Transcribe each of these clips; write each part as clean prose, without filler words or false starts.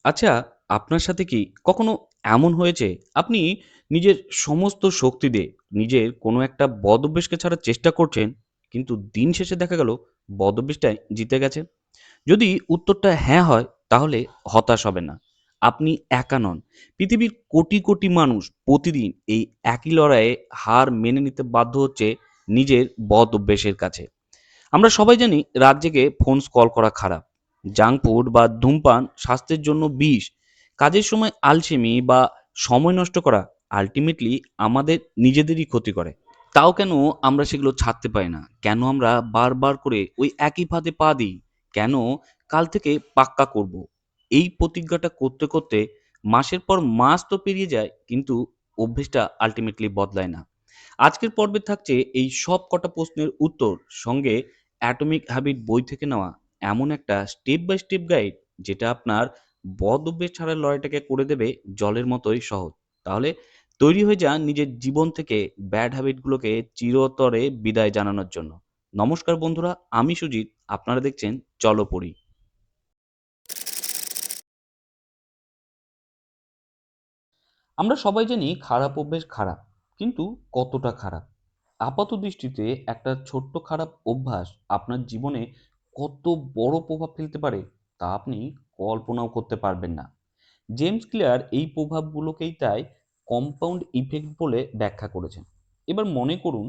আচ্ছা, আপনার সাথে কি কখনো এমন হয়েছে আপনি নিজের সমস্ত শক্তি দিয়ে নিজের কোনো একটা বদঅভ্যাসকে ছাড়ার চেষ্টা করছেন, কিন্তু দিন শেষে দেখা গেল বদঅভ্যাসটাই জিতে গেছে? যদি উত্তরটা হ্যাঁ হয়, তাহলে হতাশ হবেন না। আপনি একা নন। পৃথিবীর কোটি, কোটি মানুষ প্রতিদিন এই একই লড়াইয়ে হার মেনে নিতে বাধ্য হচ্ছে নিজের বদঅভ্যাসের কাছে। আমরা সবাই জানি রাত জেগে ফোন স্ক্রল করা খারাপ। জাঙ্ক ফুড বা ধূমপান স্বাস্থ্যের জন্য বিষ। কাজের সময় আলসেমি বা সময় নষ্ট করা আল্টিমেটলি আমাদের নিজেদেরই ক্ষতি করে। তাও কেন আমরা সেগুলো ছাড়তে পারি না? কেন আমরা বারবার করে ওই একই ফাঁদে পা দিই? কেন কাল থেকে পাক্কা করব? এই প্রতিজ্ঞাটা করতে, করতে মাসের পর মাস তো পেরিয়ে যায়, কিন্তু অভ্যেসটা আল্টিমেটলি বদলায় না। আজকের পর্বে থাকছে এই সব কটা প্রশ্নের উত্তর, সঙ্গে অ্যাটমিক হ্যাবিট বই থেকে নেওয়া এমন একটা স্টেপ বাই স্টেপ গাইড, যেটা আপনার বদ অভ্যেস ছাড়ার লড়াইটাকে করে দেবে জলের মতোই সহজ। তাহলে তৈরি হয়ে যান নিজের জীবন থেকে ব্যাড হ্যাবিটগুলোকে চিরতরে বিদায় জানানোর জন্য। নমস্কার বন্ধুরা, আমি সুজিত। আপনারা দেখছেন চলো পড়ি। আমরা সবাই জানি খারাপ অভ্যেস খারাপ, কিন্তু কতটা খারাপ? আপাত দৃষ্টিতে একটা ছোট্ট খারাপ অভ্যাস আপনার জীবনে কত বড় প্রভাব ফেলতে পারে, তা আপনি কল্পনাও করতে পারবেন না। জেমস ক্লিয়ার এই প্রভাবগুলোকেই তাই কম্পাউন্ড ইফেক্ট বলে ব্যাখ্যা করেছেন। এবার মনে করুন,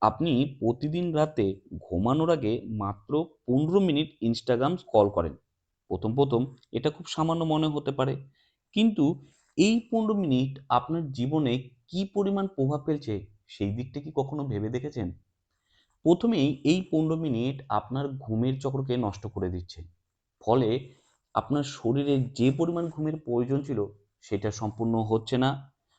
আপনি প্রতিদিন রাতে ঘুমানোর আগে মাত্র 15 মিনিট ইনস্টাগ্রাম স্ক্রল করেন। প্রথম প্রথম এটা খুব সামান্য মনে হতে পারে, কিন্তু এই 15 মিনিট আপনার জীবনে কি পরিমাণ প্রভাব ফেলছে সেই দিকটা কি কখনো ভেবে দেখেছেন? প্রথমেই এই 15 মিনিট আপনার ঘুমের চক্রকে নষ্ট করে দিচ্ছে। ফলে আপনার শরীরে যে পরিমাণ ঘুমের প্রয়োজন ছিল সেটা সম্পূর্ণ হচ্ছে না।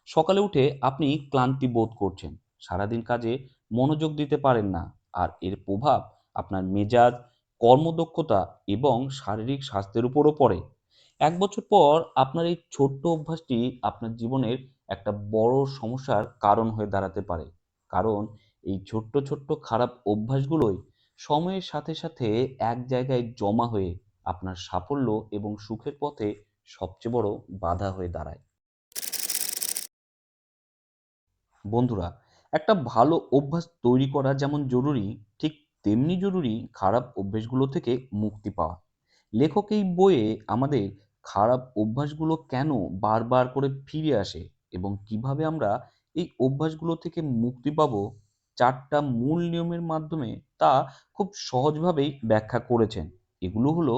সকালে উঠে আপনি ক্লান্তি বোধ করছেন, সারাদিন কাজে মনোযোগ দিতে পারেন না। আর এর প্রভাব আপনার মেজাজ, কর্মদক্ষতা এবং শারীরিক স্বাস্থ্যের উপরও পড়ে। 1 বছর পর আপনার এই ছোট্ট অভ্যাসটি আপনার জীবনের একটা বড় সমস্যার কারণ হয়ে দাঁড়াতে পারে। কারণ এই ছোট্ট ছোট্ট খারাপ অভ্যাসগুলোই সময়ের সাথে সাথে এক জায়গায় জমা হয়ে আপনার সাফল্য এবং সুখের পথে সবচেয়ে বড় বাধা হয়ে দাঁড়ায়। বন্ধুরা, একটা ভালো অভ্যাস তৈরি করা যেমন জরুরি, ঠিক তেমনি জরুরি খারাপ অভ্যাসগুলো থেকে মুক্তি পাওয়া। লেখক এই বইয়ে আমাদের খারাপ অভ্যাসগুলো কেন বারবার করে ফিরে আসে এবং কিভাবে আমরা এই অভ্যাসগুলো থেকে মুক্তি পাবো, 4টা মূল নিয়মের মাধ্যমে তা খুব সহজভাবেই ব্যাখ্যা করেছেন। এগুলো হলো: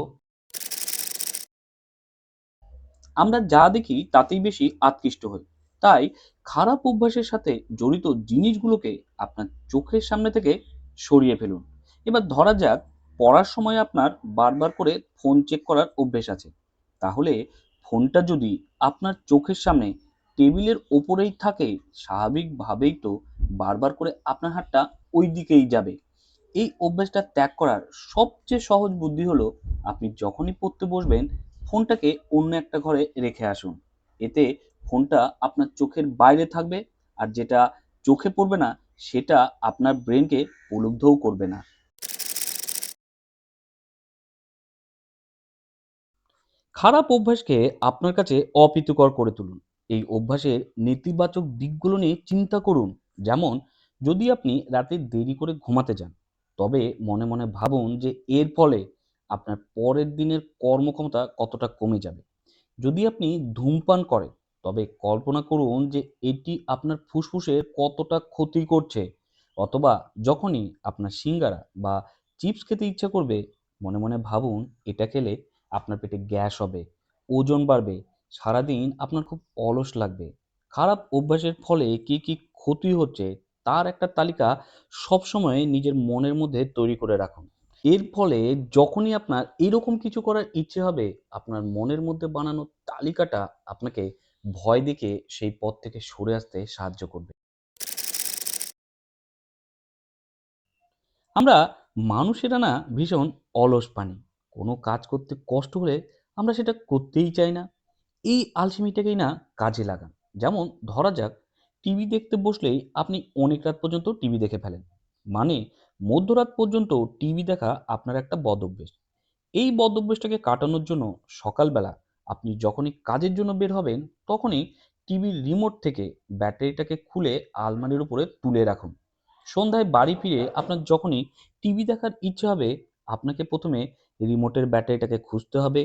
আমরা যা দেখি তাতেই বেশি আকৃষ্ট হই। তাই খারাপ অভ্যাসের সাথে জড়িত জিনিসগুলোকে আপনার চোখের সামনে থেকে সরিয়ে ফেলুন। এবার ধরা যাক, পড়ার সময় আপনার বারবার করে ফোন চেক করার অভ্যেস আছে। তাহলে ফোনটা যদি আপনার চোখের সামনে টেবিলের ওপরেই থাকে, স্বাভাবিকভাবেই তো বারবার করে আপনার হাতটা ওই দিকেই যাবে। এই অভ্যাসটা ত্যাগ করার সবচেয়ে সহজ বুদ্ধি হলো, আপনি যখনই পড়তে বসবেন ফোনটাকে অন্য একটা ঘরে রেখে আসুন। এতে ফোনটা আপনার চোখের বাইরে থাকবে, আর যেটা চোখে পড়বে না সেটা আপনার ব্রেনকে প্রলুব্ধও করবে না। খারাপ অভ্যাসকে আপনার কাছে অপ্রীতিকর করে তুলুন। এই অভ্যাসের নেতিবাচক দিকগুলো নিয়ে চিন্তা করুন। যেমন, যদি আপনি রাতে দেরি করে ঘুমাতে যান, তবে মনে মনে ভাবুন যে এর ফলে আপনার পরের দিনের কর্মক্ষমতা কতটা কমে যাবে। যদি আপনি ধূমপান করেন, তবে কল্পনা করুন যে এটি আপনার ফুসফুসের কতটা ক্ষতি করছে। অথবা যখনই আপনার সিঙ্গারা বা চিপস খেতে ইচ্ছা করবে, মনে মনে ভাবুন এটা খেলে আপনার পেটে গ্যাস হবে, ওজন বাড়বে, সারাদিন আপনার খুব অলস লাগবে। খারাপ অভ্যাসের ফলে কি কি ক্ষতি হচ্ছে তার একটা তালিকা সবসময় নিজের মনের মধ্যে তৈরি করে রাখুন। এর ফলে যখনই আপনার এরকম কিছু করার ইচ্ছে হবে, আপনার মনের মধ্যে বানানো তালিকাটা আপনাকে ভয় দেখিয়ে সেই পথ থেকে সরে আসতে সাহায্য করবে। আমরা মানুষেরা না ভীষণ অলস প্রাণী। কোনো কাজ করতে কষ্ট হলে আমরা সেটা করতেই চাই না। এই আলসেমিটাকেই না কাজে লাগান। যেমন ধরা যাক, টিভি দেখতে বসলেই আপনি অনেক রাত পর্যন্ত টিভি দেখে ফেলেন। মানে মধ্যরাত পর্যন্ত টিভি দেখা আপনার একটা বদ অভ্যেস। এই বদ অভ্যেসটাকে কাটানোর জন্য সকালবেলা আপনি যখনই কাজের জন্য বের হবেন, তখনই টিভির রিমোট থেকে ব্যাটারিটাকে খুলে আলমারির উপরে তুলে রাখুন। সন্ধ্যায় বাড়ি ফিরে আপনার যখনই টিভি দেখার ইচ্ছে হবে, আপনাকে প্রথমে রিমোটের ব্যাটারিটাকে খুঁজতে হবে,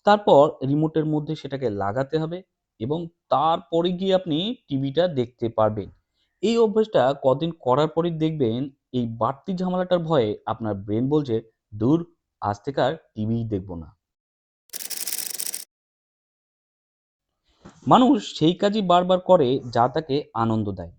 তারপর রিমোটের মধ্যে সেটাকে লাগাতে হবে এবং তারপরে গিয়ে আপনি টিভিটা দেখতে পারবেন। এই অভ্যাসটা কদিন করার পরেই দেখবেন এই বাড়তি ঝামেলাটার ভয়ে আপনার ব্রেন বলছে, দূর, আজ থেকে আর টিভিই দেখব না। মানুষ সেই কাজই বারবার করে যা তাকে আনন্দ দেয়।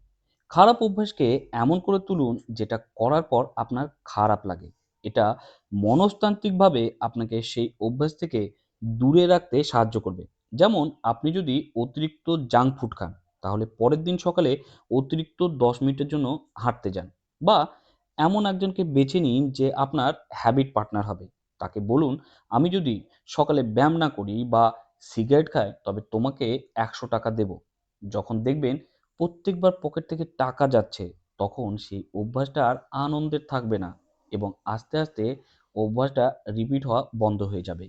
খারাপ অভ্যাসকে এমন করে তুলুন যেটা করার পর আপনার খারাপ লাগে। এটা মনস্তান্ত্রিকভাবে আপনাকে সেই অভ্যাস থেকে দূরে রাখতে সাহায্য করবে। যেমন আপনি যদি অতিরিক্ত জাঙ্ক ফুড খান, তাহলে পরের দিন সকালে অতিরিক্ত 10 মিনিটের জন্য হাঁটতে যান। বা এমন একজনকে বেছে নিন যে আপনার হ্যাবিট পার্টনার হবে। তাকে বলুন, আমি যদি সকালে ব্যায়াম না করি বা সিগারেট খাই, তবে তোমাকে ১০০ টাকা দেব। যখন দেখবেন প্রত্যেকবার পকেট থেকে টাকা যাচ্ছে, তখন সেই অভ্যাসটা আর আনন্দের থাকবে না এবং আস্তে আস্তে অভ্যাসটা রিপিট হওয়া বন্ধ হয়ে যাবে।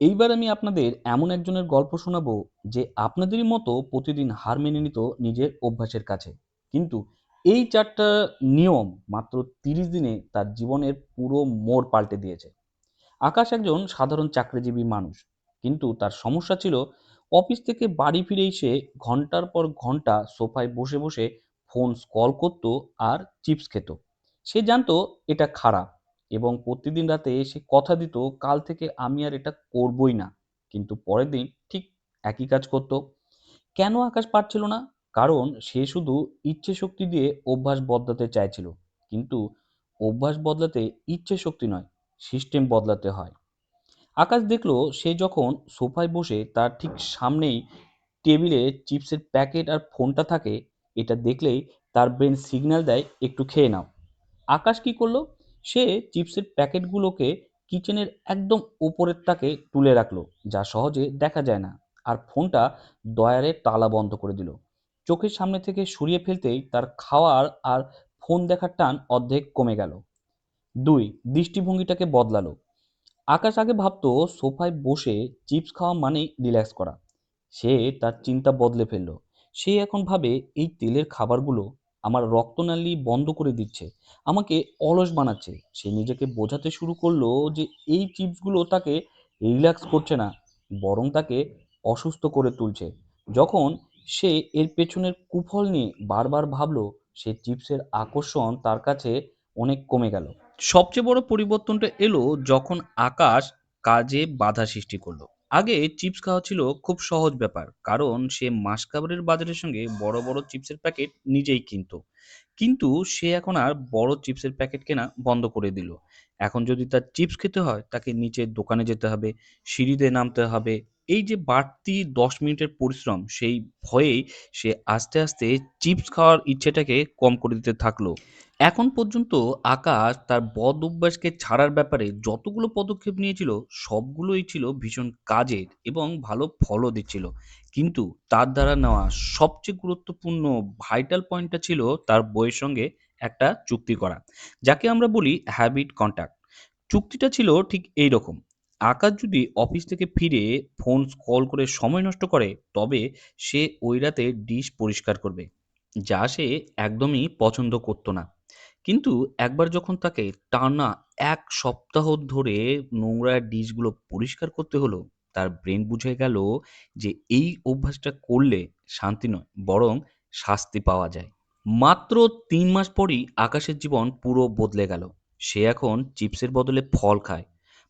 এইবার আমি আপনাদের এমন একজনের গল্প শোনাবো যে আপনাদেরই মতো প্রতিদিন হার মেনে নিত নিজের অভ্যাসের কাছে, কিন্তু এই 4টা নিয়ম মাত্র 30 দিনে তার জীবনের পুরো মোড় পাল্টে দিয়েছে। আকাশ একজন সাধারণ চাকরিজীবী মানুষ, কিন্তু তার সমস্যা ছিল অফিস থেকে বাড়ি ফিরেই সে ঘন্টার পর ঘন্টা সোফায় বসে বসে ফোন স্ক্রল করত আর চিপস খেত। সে জানতো এটা খারাপ এবং প্রতিদিন রাতে সে কথা দিত, কাল থেকে আমি আর এটা করবই না। কিন্তু পরের দিন ঠিক একই কাজ করত। কেন আকাশ পারছিল না? কারণ সে শুধু ইচ্ছে শক্তি দিয়ে অভ্যাস বদলাতে চাইছিল। কিন্তু অভ্যাস বদলাতে ইচ্ছে শক্তি নয়, সিস্টেম বদলাতে হয়। আকাশ দেখলো সে যখন সোফায় বসে তার ঠিক সামনেই টেবিলে চিপসের প্যাকেট আর ফোনটা থাকে, এটা দেখলেই তার ব্রেন সিগন্যাল দেয় একটু খেয়ে নাও। আকাশ কি করলো? সে চিপসের প্যাকেটগুলোকে কিচেনের একদম উপরের তাকে তুলে রাখলো, যা সহজে দেখা যায় না। আর ফোনটা ডয়ারে তালা বন্ধ করে দিল। চোখের সামনে থেকে সরিয়ে ফেলতেই তার খাওয়ার আর ফোন দেখার টান অর্ধেক কমে গেল। ২. দৃষ্টিভঙ্গিটাকে বদলালো। আকাশ আগে ভাবতো সোফায় বসে চিপস খাওয়া মানেই রিল্যাক্স করা। সে তার চিন্তা বদলে ফেলল। সে এখন ভাবে এই তেলের খাবারগুলো আমার রক্তনালী বন্ধ করে দিচ্ছে, আমাকে অলস বানাচ্ছে। সে নিজেকে বোঝাতে শুরু করলো যে এই চিপসগুলো তাকে রিল্যাক্স করছে না, বরং তাকে অসুস্থ করে তুলছে। যখন সে এর পেছনের কুফল নিয়ে বারবার ভাবলো, সে চিপসের আকর্ষণ তার কাছে অনেক কমে গেল। সবচেয়ে বড় পরিবর্তনটা এলো যখন আকাশ কাজে বাধা সৃষ্টি করলো। আগে চিপস খাওয়া ছিল খুব সহজ ব্যাপার, কারণ সে মাসকাবারির বাজারের সঙ্গে বড় বড় চিপসের প্যাকেট নিজেই কিনতো। কিন্তু সে এখন আর বড় চিপসের প্যাকেট কেনা বন্ধ করে দিল। এখন যদি তার চিপস খেতে হয়, তাকে নিচের দোকানে যেতে হবে, সিঁড়িতে নামতে হবে। এই যে বাড়তি 10 মিনিটের পরিশ্রম, সেই ভয়েই সে আস্তে আস্তে চিপস খাওয়ার ইচ্ছেটাকে কম করে দিতে থাকলো। এখন পর্যন্ত আকাশ তার বদ অভ্যাসকে ছাড়ার ব্যাপারে যতগুলো পদক্ষেপ নিয়েছিল, সবগুলোই ছিল ভীষণ কাজের এবং ভালো ফলও দিচ্ছিল। কিন্তু তার দ্বারা নেওয়া সবচেয়ে গুরুত্বপূর্ণ ভাইটাল পয়েন্টটা ছিল তার বইয়ের সঙ্গে একটা চুক্তি করা, যাকে আমরা বলি হ্যাবিট কন্ট্রাক্ট। চুক্তিটা ছিল ঠিক এই রকম: আকাশ যদি অফিস থেকে ফিরে ফোন স্ক্রল করে সময় নষ্ট করে, তবে সে ওই রাতে ডিশ পরিষ্কার করবে, যা সে একদমই পছন্দ করতো না। কিন্তু একবার যখন তাকে টানা ১ সপ্তাহ ধরে নোংরা ডিশগুলো পরিষ্কার করতে হলো, তার ব্রেন বুঝে গেল যে এই অভ্যাসটা করলে শান্তি নয়, বরং শাস্তি পাওয়া যায়। মাত্র ৩ মাস পরই আকাশের জীবন পুরো বদলে গেল। সে এখন চিপসের বদলে ফল খায়,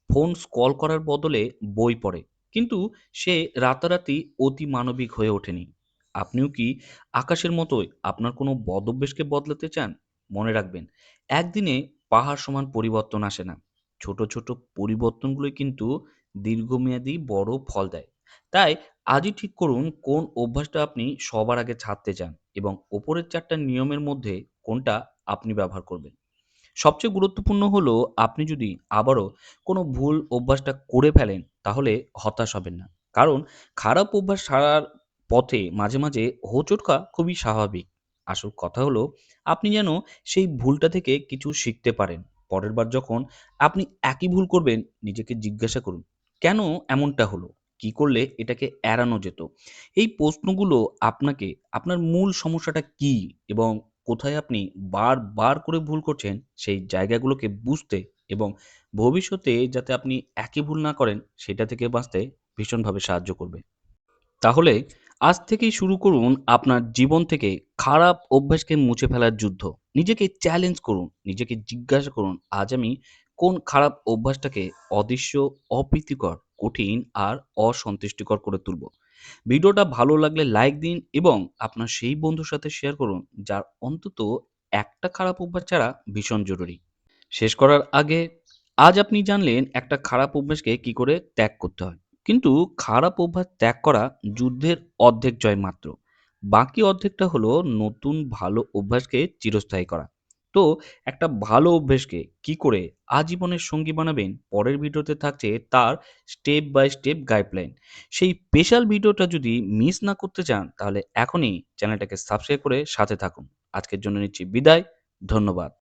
ফোন স্ক্রল করার বদলে বই পড়ে। কিন্তু সে রাতারাতি অতি মানবিক হয়ে ওঠেনি। আপনিও কি আকাশের মতোই আপনার কোনো বদঅভ্যাসকে বদলাতে চান? মনে রাখবেন, একদিনে পাহাড় সমান পরিবর্তন আসে না। ছোট ছোট পরিবর্তনগুলোই কিন্তু দীর্ঘমেয়াদী বড় ফল দেয়। তাই আজই ঠিক করুন কোন অভ্যাসটা আপনি সবার আগে ছাড়তে চান এবং ওপরের 4টা নিয়মের মধ্যে কোনটা আপনি ব্যবহার করবেন। সবচেয়ে গুরুত্বপূর্ণ হলো, আপনি যদি আবারও কোনো ভুল অভ্যাসটা করে ফেলেন, তাহলে হতাশ হবেন না। কারণ খারাপ অভ্যাস ছাড়ার পথে মাঝে মাঝে হোঁচট খাওয়া খুবই স্বাভাবিক। আসল কথা হলো, আপনি যেন সেই ভুলটা থেকে কিছু শিখতে পারেন। পরের বার যখন আপনি একই ভুল করবেন, নিজেকে জিজ্ঞাসা করুন, কেন এমনটা হলো? কি করলে এটাকে এড়ানো যেত? এই প্রশ্নগুলো আপনাকে আপনার মূল সমস্যাটা কী এবং কোথায় আপনি বারবার করে ভুল করছেন, সেই জায়গাগুলোকে বুঝতে এবং ভবিষ্যতে যাতে আপনি একই ভুল না করেন, সেটা থেকে বাঁচতে ভীষণভাবে সাহায্য করবে। তাহলে আজ থেকেই শুরু করুন আপনার জীবন থেকে খারাপ অভ্যাসকে মুছে ফেলার যুদ্ধ। নিজেকে চ্যালেঞ্জ করুন, নিজেকে জিজ্ঞাসা করুন, আজ আমি কোন খারাপ অভ্যাসটাকে অদৃশ্য, অপ্রীতিকর, কঠিন আর অসন্তুষ্টিকর করে তুলব। ভিডিওটা ভালো লাগলে লাইক দিন এবং আপনার সেই বন্ধুর সাথে শেয়ার করুন যার অন্তত একটা খারাপ অভ্যাস ছাড়া ভীষণ জরুরি। শেষ করার আগে আজ আপনি জানলেন একটা খারাপ অভ্যাসকে কি করে ত্যাগ করতে হয়। কিন্তু খারাপ অভ্যাস ত্যাগ করা যুদ্ধের অর্ধেক জয় মাত্র। বাকি অর্ধেকটা হলো নতুন ভালো অভ্যাসকে চিরস্থায়ী করা। তো একটা ভালো অভ্যাসকে কি করে আজীবনের সঙ্গী বানাবেন, পরের ভিডিওতে থাকছে তার স্টেপ বাই স্টেপ গাইডলাইন। সেই স্পেশাল ভিডিওটা যদি মিস না করতে চান তাহলে এখনই চ্যানেলটাকে সাবস্ক্রাইব করে সাথে থাকুন। আজকের জন্য নিচ্ছি বিদায়। ধন্যবাদ।